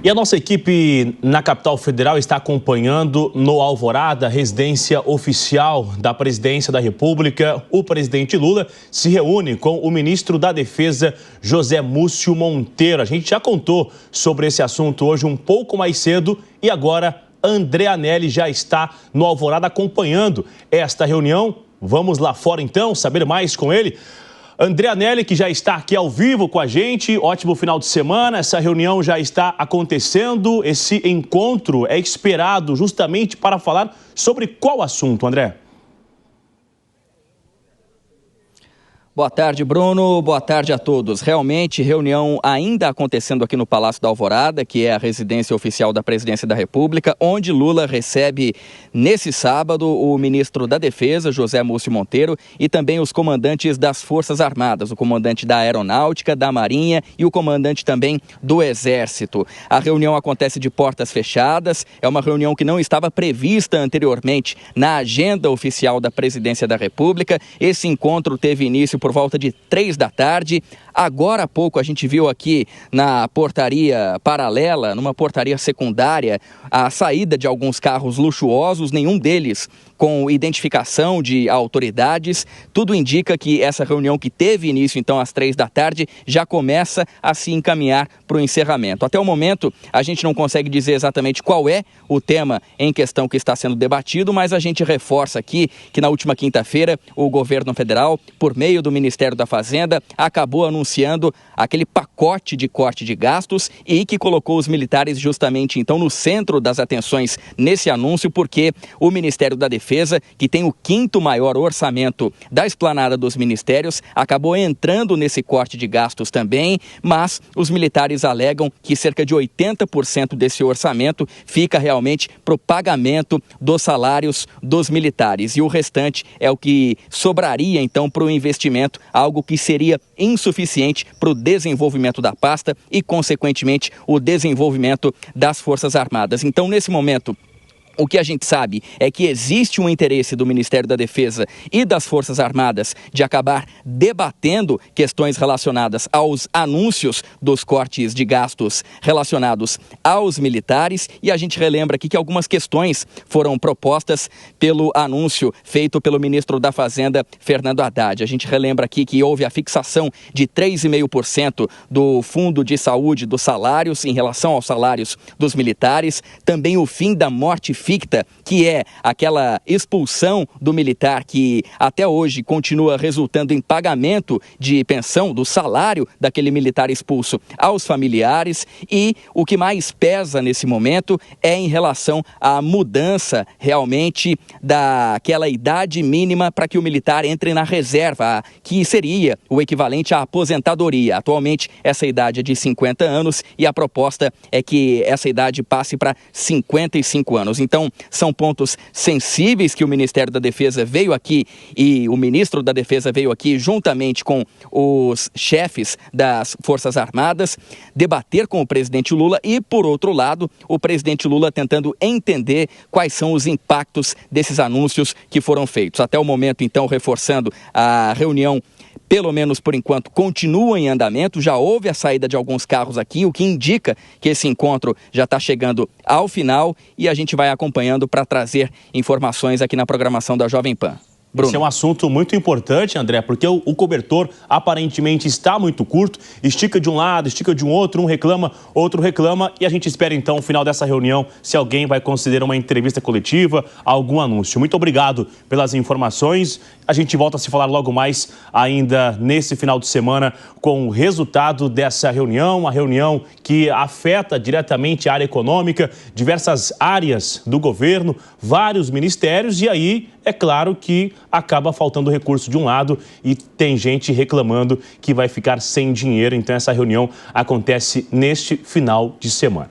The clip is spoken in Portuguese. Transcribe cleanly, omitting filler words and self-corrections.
E a nossa equipe na capital federal está acompanhando no Alvorada, residência oficial da Presidência da República. O presidente Lula se reúne com o ministro da Defesa, José Múcio Monteiro. A gente já contou sobre esse assunto hoje um pouco mais cedo e agora André Anelli já está no Alvorada acompanhando esta reunião. Vamos lá fora então saber mais com ele. André Anelli, que já está aqui ao vivo com a gente, ótimo final de semana, essa reunião já está acontecendo, esse encontro é esperado justamente para falar sobre qual assunto, André? Boa tarde, Bruno. Boa tarde a todos. Realmente, reunião ainda acontecendo aqui no Palácio da Alvorada, que é a residência oficial da Presidência da República, onde Lula recebe nesse sábado o ministro da Defesa, José Múcio Monteiro, e também os comandantes das Forças Armadas, o comandante da Aeronáutica, da Marinha e o comandante também do Exército. A reunião acontece de portas fechadas, é uma reunião que não estava prevista anteriormente na agenda oficial da Presidência da República. Esse encontro teve início por volta de 3 da tarde. Agora há pouco a gente viu aqui na portaria paralela, numa portaria secundária, a saída de alguns carros luxuosos, nenhum deles com identificação de autoridades. Tudo indica que essa reunião, que teve início então às 3 da tarde, já começa a se encaminhar para o encerramento. Até o momento, a gente não consegue dizer exatamente qual é o tema em questão que está sendo debatido, mas a gente reforça aqui que na última quinta-feira o governo federal, por meio do Ministério da Fazenda, acabou anunciando aquele pacote de corte de gastos e que colocou os militares justamente então no centro das atenções nesse anúncio, porque o Ministério da Defesa, que tem o 5º maior orçamento da esplanada dos ministérios, acabou entrando nesse corte de gastos também, mas os militares alegam que cerca de 80% desse orçamento fica realmente para o pagamento dos salários dos militares e o restante é o que sobraria então para o investimento, algo que seria insuficiente para o desenvolvimento da pasta e, consequentemente, o desenvolvimento das Forças Armadas. Então, nesse momento, o que a gente sabe é que existe um interesse do Ministério da Defesa e das Forças Armadas de acabar debatendo questões relacionadas aos anúncios dos cortes de gastos relacionados aos militares. E a gente relembra aqui que algumas questões foram propostas pelo anúncio feito pelo ministro da Fazenda, Fernando Haddad. A gente relembra aqui que houve a fixação de 3,5% do Fundo de Saúde dos salários em relação aos salários dos militares, também o fim da morte ficta, que é aquela expulsão do militar que até hoje continua resultando em pagamento de pensão do salário daquele militar expulso aos familiares. E o que mais pesa nesse momento é em relação à mudança realmente daquela idade mínima para que o militar entre na reserva, que seria o equivalente à aposentadoria. Atualmente essa idade é de 50 anos e a proposta é que essa idade passe para 55 anos. Então, são pontos sensíveis que o Ministério da Defesa veio aqui e o ministro da Defesa veio aqui juntamente com os chefes das Forças Armadas debater com o presidente Lula e, por outro lado, o presidente Lula tentando entender quais são os impactos desses anúncios que foram feitos. Até o momento, então, reforçando, a reunião, pelo menos por enquanto, continua em andamento. Já houve a saída de alguns carros aqui, o que indica que esse encontro já está chegando ao final e a gente vai acompanhando para trazer informações aqui na programação da Jovem Pan. Bruno. Esse é um assunto muito importante, André, porque o cobertor aparentemente está muito curto, estica de um lado, estica de um outro, um reclama, outro reclama, e a gente espera então o final dessa reunião, se alguém vai considerar uma entrevista coletiva, algum anúncio. Muito obrigado pelas informações. A gente volta a se falar logo mais ainda nesse final de semana com o resultado dessa reunião, uma reunião que afeta diretamente a área econômica, diversas áreas do governo, vários ministérios, e aí é claro que acaba faltando recurso de um lado e tem gente reclamando que vai ficar sem dinheiro. Então essa reunião acontece neste final de semana.